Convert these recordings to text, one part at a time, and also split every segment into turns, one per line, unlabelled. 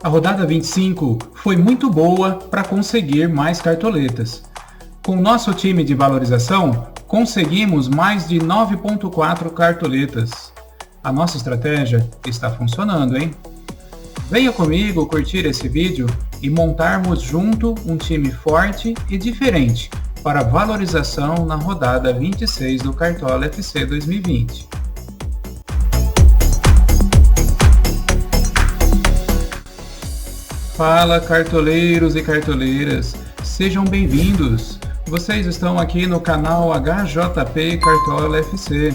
A rodada 25 foi muito boa para conseguir mais cartoletas. Com o nosso time de valorização, conseguimos mais de 9.4 cartoletas. A nossa estratégia está funcionando, hein? Venha comigo curtir esse vídeo e montarmos junto um time forte e diferente para valorização na rodada 26 do Cartola FC 2020. Fala, cartoleiros e cartoleiras, sejam bem-vindos. Vocês estão aqui no canal HJP Cartola FC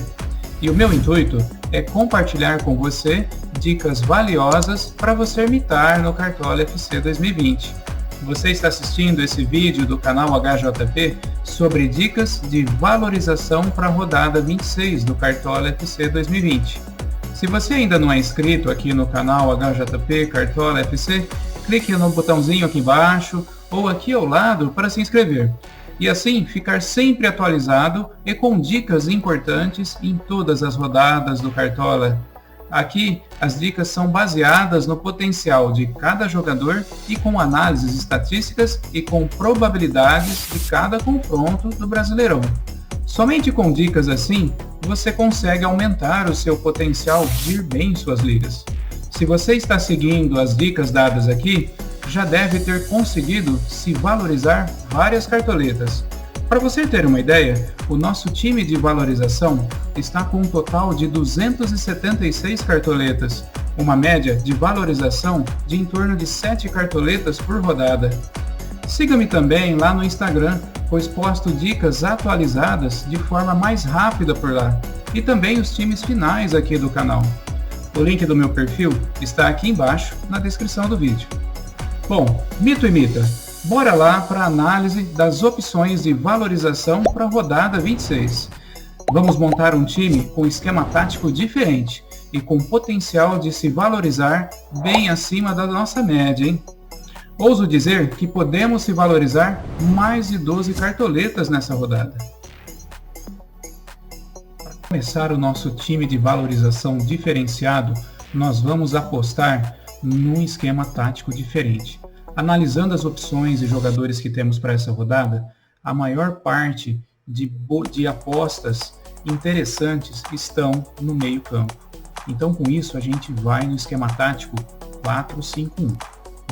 e o meu intuito é compartilhar com você dicas valiosas para você mitar no Cartola FC 2020. Você está assistindo esse vídeo do canal HJP sobre dicas de valorização para a rodada 26 do Cartola FC 2020. Se você ainda não é inscrito aqui no canal HJP Cartola FC, clique no botãozinho aqui embaixo ou aqui ao lado para se inscrever. E assim ficar sempre atualizado e com dicas importantes em todas as rodadas do Cartola. Aqui as dicas são baseadas no potencial de cada jogador e com análises estatísticas e com probabilidades de cada confronto do Brasileirão. Somente com dicas assim, você consegue aumentar o seu potencial de ir bem em suas ligas. Se você está seguindo as dicas dadas aqui, já deve ter conseguido se valorizar várias cartoletas. Para você ter uma ideia, o nosso time de valorização está com um total de 276 cartoletas, uma média de valorização de em torno de 7 cartoletas por rodada. Siga-me também lá no Instagram, pois posto dicas atualizadas de forma mais rápida por lá, e também os times finais aqui do canal. O link do meu perfil está aqui embaixo na descrição do vídeo. Bom, mito e mita, bora lá para a análise das opções de valorização para a rodada 26. Vamos montar um time com esquema tático diferente e com potencial de se valorizar bem acima da nossa média, hein? Ouso dizer que podemos se valorizar mais de 12 cartoletas nessa rodada. Para começar o nosso time de valorização diferenciado, nós vamos apostar num esquema tático diferente. Analisando as opções e jogadores que temos para essa rodada, a maior parte de apostas interessantes estão no meio campo. Então com isso a gente vai no esquema tático 4-5-1.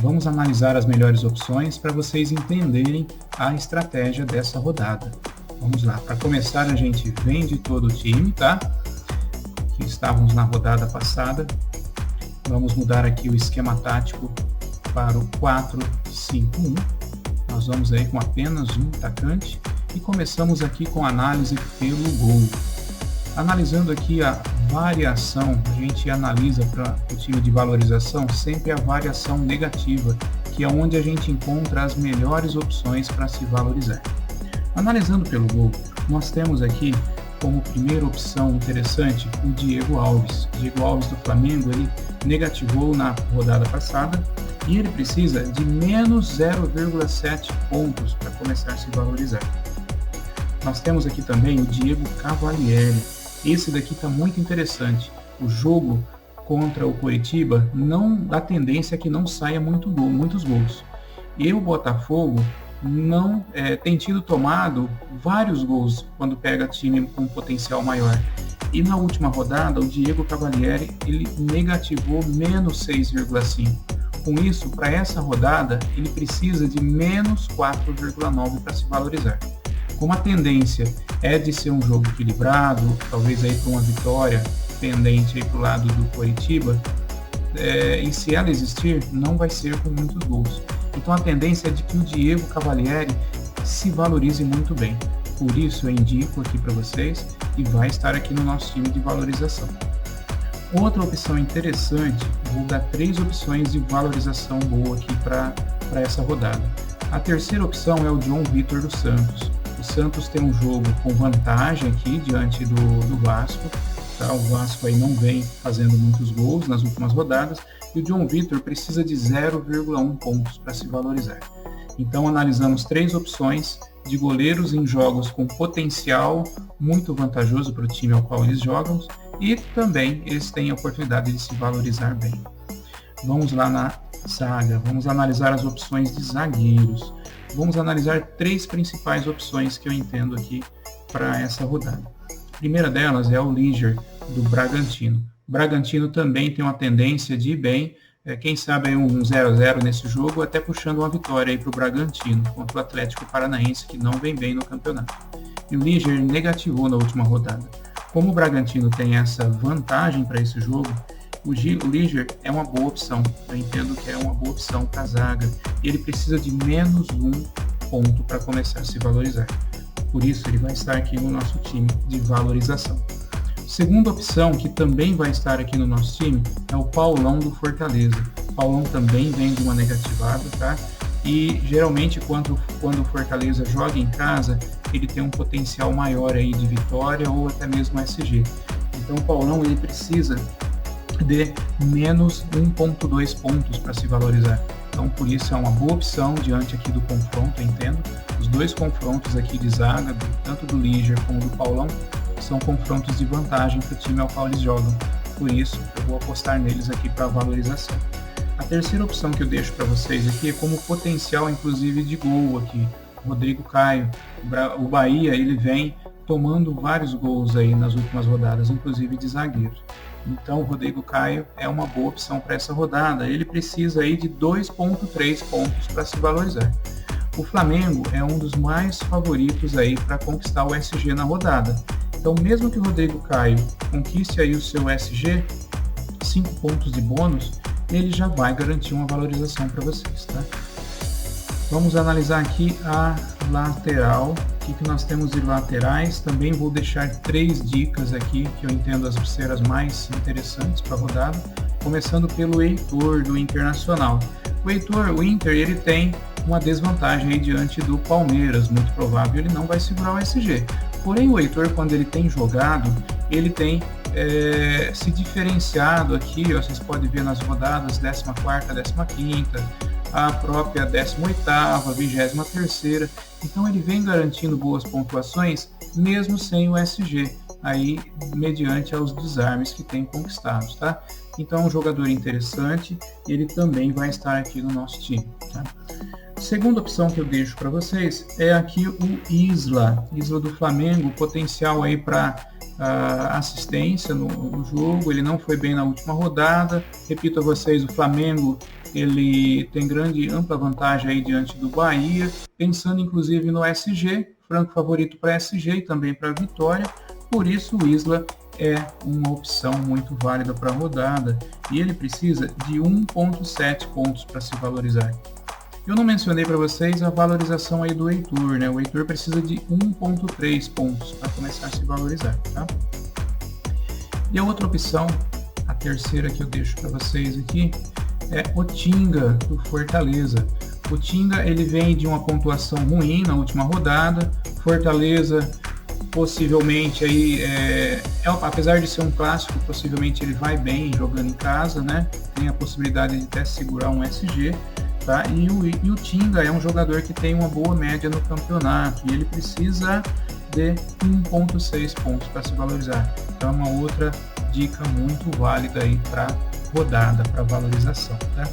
Vamos analisar as melhores opções para vocês entenderem a estratégia dessa rodada. Vamos lá, para começar a gente vende todo o time, tá? Que estávamos na rodada passada. Vamos mudar aqui o esquema tático para o 4-5-1. Nós vamos aí com apenas um atacante e começamos aqui com análise pelo gol. Analisando aqui a variação, a gente analisa para o time de valorização sempre a variação negativa, que é onde a gente encontra as melhores opções para se valorizar. Analisando pelo gol, nós temos aqui como primeira opção interessante o Diego Alves. O Diego Alves do Flamengo, ele negativou na rodada passada e ele precisa de menos 0,7 pontos para começar a se valorizar. Nós temos aqui também o Diego Cavalieri. Esse daqui está muito interessante. O jogo contra o Coritiba, a tendência é que não saia muitos gols. E o Botafogo não tem tomado vários gols quando pega time com potencial maior. E na última rodada, o Diego Cavalieri ele negativou menos 6,5. Com isso, para essa rodada, ele precisa de menos 4,9 para se valorizar. Como a tendência é de ser um jogo equilibrado, talvez aí para uma vitória pendente para o lado do Coritiba, e se ela existir, não vai ser com muitos gols. Então a tendência é de que o Diego Cavalieri se valorize muito bem. Por isso eu indico aqui para vocês e vai estar aqui no nosso time de valorização. Outra opção interessante, vou dar 3 opções de valorização boa aqui para essa rodada. A terceira opção é o João Vitor dos Santos. O Santos tem um jogo com vantagem aqui diante do Vasco. Tá? O Vasco aí não vem fazendo muitos gols nas últimas rodadas e o João Vitor precisa de 0,1 pontos para se valorizar. Então analisamos 3 opções de goleiros em jogos com potencial muito vantajoso para o time ao qual eles jogam e também eles têm a oportunidade de se valorizar bem. Vamos lá na zaga. Vamos analisar as opções de zagueiros. Vamos analisar 3 principais opções que eu entendo aqui para essa rodada. A primeira delas é o Liger, do Bragantino. O Bragantino também tem uma tendência de ir bem, quem sabe aí um 0-0 nesse jogo, até puxando uma vitória para o Bragantino contra o Atlético Paranaense, que não vem bem no campeonato. E o Liger negativou na última rodada. Como o Bragantino tem essa vantagem para esse jogo, o Liger é uma boa opção. Eu entendo que é uma boa opção para a zaga. E ele precisa de menos 1 ponto para começar a se valorizar. Por isso, ele vai estar aqui no nosso time de valorização. Segunda opção, que também vai estar aqui no nosso time, é o Paulão do Fortaleza. O Paulão também vem de uma negativada, tá? E geralmente quando o Fortaleza joga em casa, ele tem um potencial maior aí de vitória ou até mesmo SG. Então o Paulão ele precisa de menos 1.2 pontos para se valorizar. Então por isso é uma boa opção diante aqui do confronto, eu entendo. Os 2 confrontos aqui de zaga, tanto do Liger como do Paulão, são confrontos de vantagem para o time ao qual eles jogam. Por isso eu vou apostar neles aqui para valorização. A terceira opção que eu deixo para vocês aqui é como potencial, inclusive, de gol aqui. Rodrigo Caio. O Bahia, ele vem tomando vários gols aí nas últimas rodadas, inclusive de zagueiros. Então, o Rodrigo Caio é uma boa opção para essa rodada. Ele precisa aí de 2.3 pontos para se valorizar. O Flamengo é um dos mais favoritos aí para conquistar o SG na rodada. Então, mesmo que o Rodrigo Caio conquiste aí o seu SG, 5 pontos de bônus, ele já vai garantir uma valorização para vocês, tá? Vamos analisar aqui a lateral. O que nós temos de laterais? Também vou deixar 3 dicas aqui que eu entendo as ser as mais interessantes para a rodada, começando pelo Heitor do Internacional. O Inter, ele tem uma desvantagem aí diante do Palmeiras, muito provável ele não vai segurar o SG. Porém, o Heitor, quando ele tem jogado, ele tem se diferenciado aqui, ó, vocês podem ver nas rodadas 14ª, 15ª, a própria 18ª, 23ª. Então ele vem garantindo boas pontuações mesmo sem o SG, aí mediante aos desarmes que tem conquistados, tá? Então é um jogador interessante e ele também vai estar aqui no nosso time, tá? Segunda opção que eu deixo para vocês é aqui o Isla do Flamengo, potencial aí para assistência no jogo. Ele não foi bem na última rodada. Repito a vocês, o Flamengo ele tem ampla vantagem aí diante do Bahia, pensando inclusive no SG, franco favorito para SG e também para vitória. Por isso o Isla é uma opção muito válida para a rodada e ele precisa de 1.7 pontos para se valorizar. Eu não mencionei para vocês a valorização aí do Heitor, né? O Heitor precisa de 1.3 pontos para começar a se valorizar, tá? E a outra opção, a terceira que eu deixo para vocês aqui, é o Tinga do Fortaleza. O Tinga ele vem de uma pontuação ruim na última rodada. Fortaleza possivelmente aí apesar de ser um clássico, possivelmente ele vai bem jogando em casa, né? Tem a possibilidade de até segurar um SG. Tá? E o Tinga é um jogador que tem uma boa média no campeonato e ele precisa de 1.6 pontos para se valorizar. Então é uma outra dica muito válida aí para rodada, para valorização. Tá?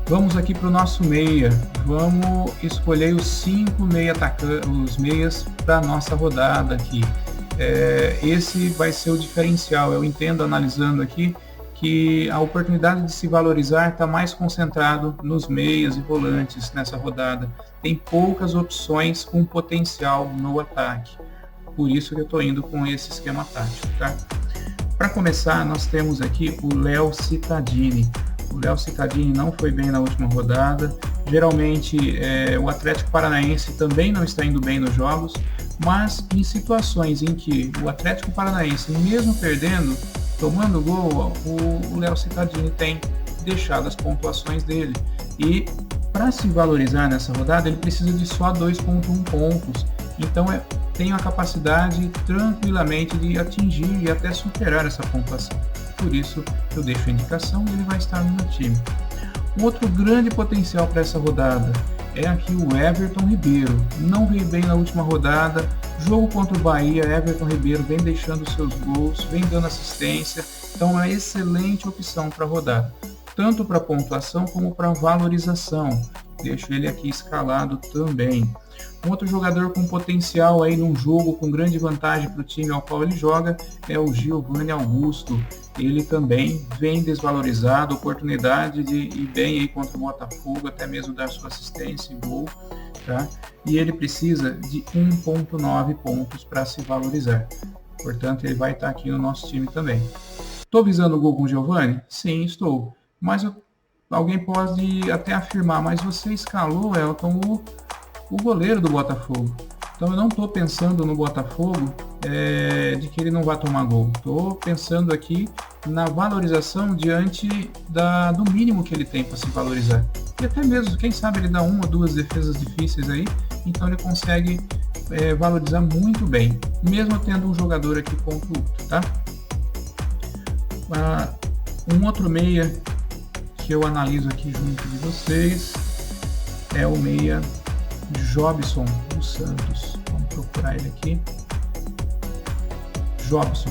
Vamos aqui para o nosso meia. Vamos escolher os 5 meias para a nossa rodada aqui. Esse vai ser o diferencial. Eu entendo, analisando aqui, que a oportunidade de se valorizar está mais concentrado nos meias e volantes nessa rodada. Tem poucas opções com potencial no ataque. Por isso que eu estou indo com esse esquema tático, tá? Para começar, nós temos aqui o Léo Cittadini. O Léo Cittadini não foi bem na última rodada. Geralmente o Atlético Paranaense também não está indo bem nos jogos, mas em situações em que o Atlético Paranaense, mesmo perdendo, tomando gol, o Léo Cittadini tem deixado as pontuações dele. E para se valorizar nessa rodada, ele precisa de só 2.1 pontos. Então tem a capacidade tranquilamente de atingir e até superar essa pontuação. Por isso eu deixo a indicação e ele vai estar no meu time. Um outro grande potencial para essa rodada é aqui o Everton Ribeiro. Não veio bem na última rodada. Jogo contra o Bahia, Everton Ribeiro vem deixando seus gols, vem dando assistência. Então é uma excelente opção para a rodada. tanto para pontuação como para valorização. Deixo ele aqui escalado também. Um outro jogador com potencial aí num jogo com grande vantagem para o time ao qual ele joga é o Giovanni Augusto. Ele também vem desvalorizado, oportunidade de ir bem aí contra o Botafogo, até mesmo dar sua assistência e gol, tá? E ele precisa de 1.9 pontos para se valorizar. Portanto, ele vai estar aqui no nosso time também. Estou visando o gol com o Giovanni? Sim, estou. Mas alguém pode até afirmar, mas você escalou, Elton, o goleiro do Botafogo. Então eu não estou pensando no Botafogo de que ele não vai tomar gol. Estou pensando aqui na valorização diante do mínimo que ele tem para se valorizar. E até mesmo, quem sabe, ele dá uma ou duas defesas difíceis aí, então ele consegue valorizar muito bem, mesmo tendo um jogador aqui pontuado, tá? Um outro meia que eu analiso aqui junto de vocês é o meia Jobson do Santos. Vamos procurar ele aqui. Jobson.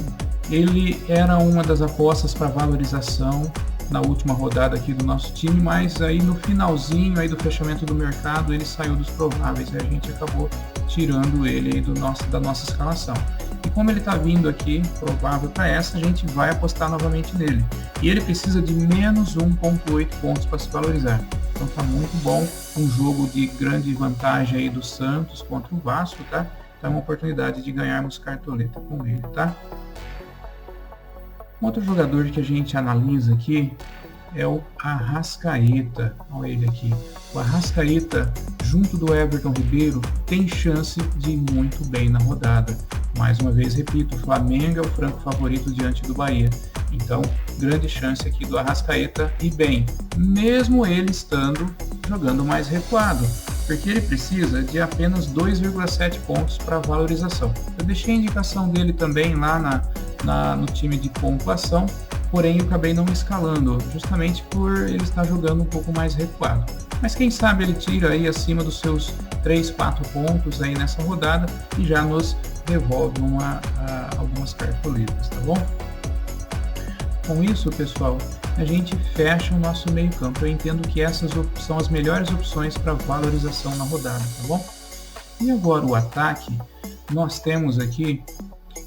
Ele era uma das apostas para valorização na última rodada aqui do nosso time, mas aí no finalzinho aí do fechamento do mercado ele saiu dos prováveis e a gente acabou tirando ele aí da nossa escalação. E como ele está vindo aqui provável para essa, a gente vai apostar novamente nele. E ele precisa de menos 1.8 pontos para se valorizar. Então tá muito bom, um jogo de grande vantagem aí do Santos contra o Vasco, tá? Então é uma oportunidade de ganharmos cartoleta com ele, tá? Outro jogador que a gente analisa aqui é o Arrascaeta. Olha ele aqui. O Arrascaeta, junto do Everton Ribeiro, tem chance de ir muito bem na rodada. Mais uma vez, repito, o Flamengo é o franco favorito diante do Bahia. Então, grande chance aqui do Arrascaeta ir bem, mesmo ele estando jogando mais recuado, porque ele precisa de apenas 2,7 pontos para valorização. Eu deixei a indicação dele também lá no time de pontuação, porém eu acabei não escalando, justamente por ele estar jogando um pouco mais recuado. Mas quem sabe ele tira aí acima dos seus 3, 4 pontos aí nessa rodada e já nos devolve algumas cartoletas, tá bom? Com isso, pessoal, a gente fecha o nosso meio campo. Eu entendo que essas são as melhores opções para valorização na rodada, tá bom? E agora o ataque, nós temos aqui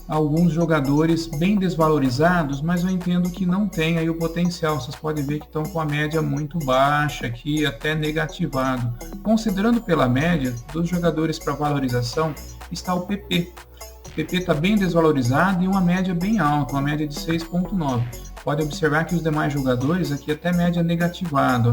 alguns jogadores bem desvalorizados, mas eu entendo que não tem aí o potencial. Vocês podem ver que estão com a média muito baixa aqui, até negativado. Considerando pela média dos jogadores para valorização, está o PP. O PP está bem desvalorizado e uma média bem alta, uma média de 6.9. Pode observar que os demais jogadores aqui até média negativado,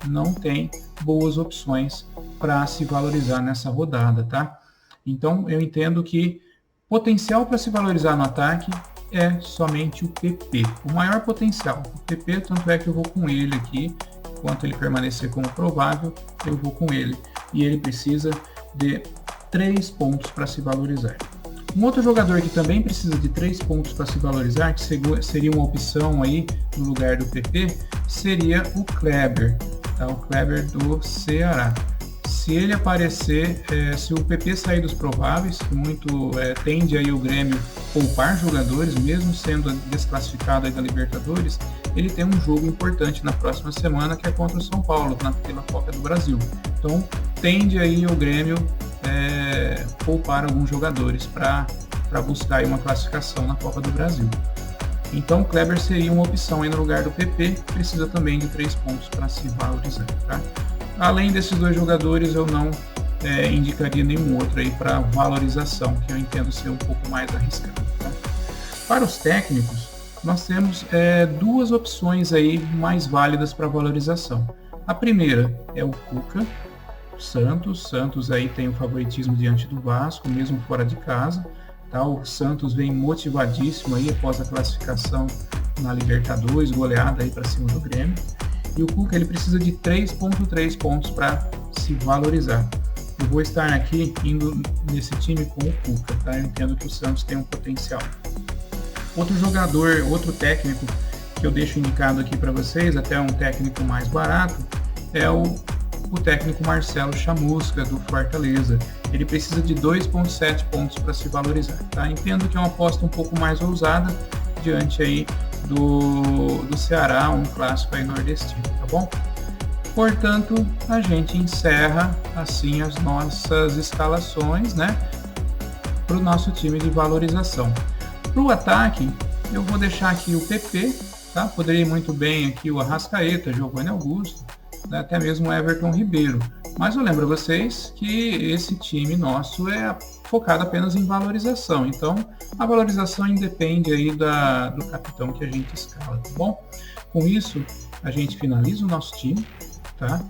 não tem boas opções para se valorizar nessa rodada, tá? Então eu entendo que potencial para se valorizar no ataque é somente o PP, o maior potencial. O PP, tanto é que eu vou com ele aqui, enquanto ele permanecer como provável, eu vou com ele. E ele precisa de 3 pontos para se valorizar. Um outro jogador que também precisa de 3 pontos para se valorizar, que seria uma opção aí no lugar do PP, seria o Kleber, tá? O Kleber do Ceará. Se ele aparecer, se o PP sair dos prováveis, muito tende aí o Grêmio poupar jogadores, mesmo sendo desclassificado aí da Libertadores, ele tem um jogo importante na próxima semana, que é contra o São Paulo, pela Copa do Brasil. Então, tende aí o Grêmio poupar alguns jogadores para buscar aí uma classificação na Copa do Brasil. Então, o Kleber seria uma opção aí no lugar do PP, precisa também de 3 pontos para se valorizar, tá? Além desses dois jogadores, eu não indicaria nenhum outro aí para valorização, que eu entendo ser um pouco mais arriscado, tá? Para os técnicos, nós temos duas opções aí mais válidas para valorização. A primeira é o Cuca, Santos aí tem o favoritismo diante do Vasco, mesmo fora de casa, tá? O Santos vem motivadíssimo aí após a classificação na Libertadores, goleada aí para cima do Grêmio. E o Cuca ele precisa de 3.3 pontos para se valorizar. Eu vou estar aqui indo nesse time com o Cuca, tá? Eu entendo que o Santos tem um potencial. Outro jogador, outro técnico que eu deixo indicado aqui para vocês, até um técnico mais barato, é o técnico Marcelo Chamusca, do Fortaleza. Ele precisa de 2.7 pontos para se valorizar, tá? Entendo que é uma aposta um pouco mais ousada, diante aí do Ceará, um clássico aí nordestino, tá bom? Portanto, a gente encerra assim as nossas escalações, né, para o nosso time de valorização. Para o ataque, eu vou deixar aqui o PP, tá? Poderia ir muito bem aqui o Arrascaeta, Giovanni Augusto, né? Até mesmo o Everton Ribeiro. Mas eu lembro a vocês que esse time nosso é focado apenas em valorização. Então, a valorização independe aí do capitão que a gente escala, tá bom? Com isso, a gente finaliza o nosso time, tá?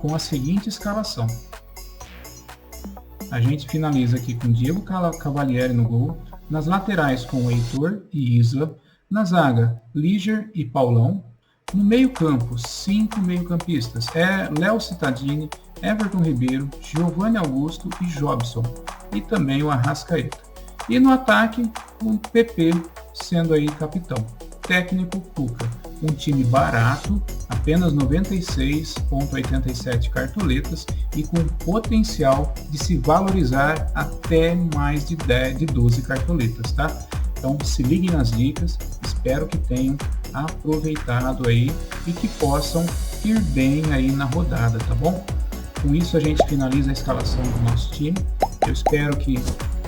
Com a seguinte escalação. A gente finaliza aqui com Diego Cavalieri no gol, nas laterais com Heitor e Isla, na zaga Liger e Paulão, no meio-campo 5 meio-campistas, Léo Cittadini, Everton Ribeiro, Giovanni Augusto e Jobson, e também o Arrascaeta. E no ataque, o PP sendo aí capitão. Técnico Cuca, um time barato, apenas 96,87 cartoletas e com potencial de se valorizar até mais de 12 cartoletas, tá? Então se liguem nas dicas, espero que tenham aproveitado aí e que possam ir bem aí na rodada, tá bom? Com isso a gente finaliza a escalação do nosso time. Eu espero que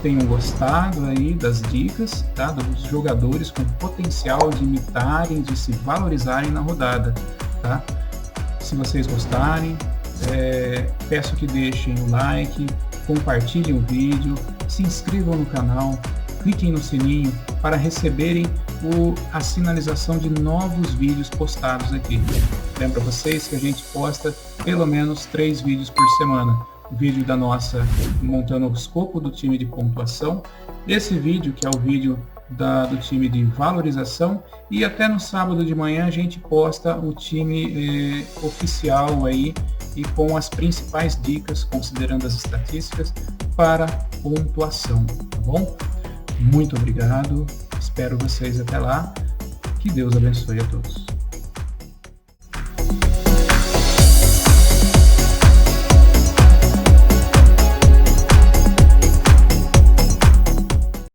tenham gostado aí das dicas, tá? Dos jogadores com potencial de imitarem, de se valorizarem na rodada, tá? Se vocês gostarem, peço que deixem o like, compartilhem o vídeo, se inscrevam no canal, cliquem no sininho para receberem a sinalização de novos vídeos postados aqui. Lembro a vocês que a gente posta pelo menos 3 vídeos por semana. O vídeo da nossa montando o escopo do time de pontuação, esse vídeo que é o vídeo do time de valorização, e até no sábado de manhã a gente posta o time oficial aí e com as principais dicas, considerando as estatísticas para pontuação, tá bom? Muito obrigado, espero vocês até lá, que Deus abençoe a todos.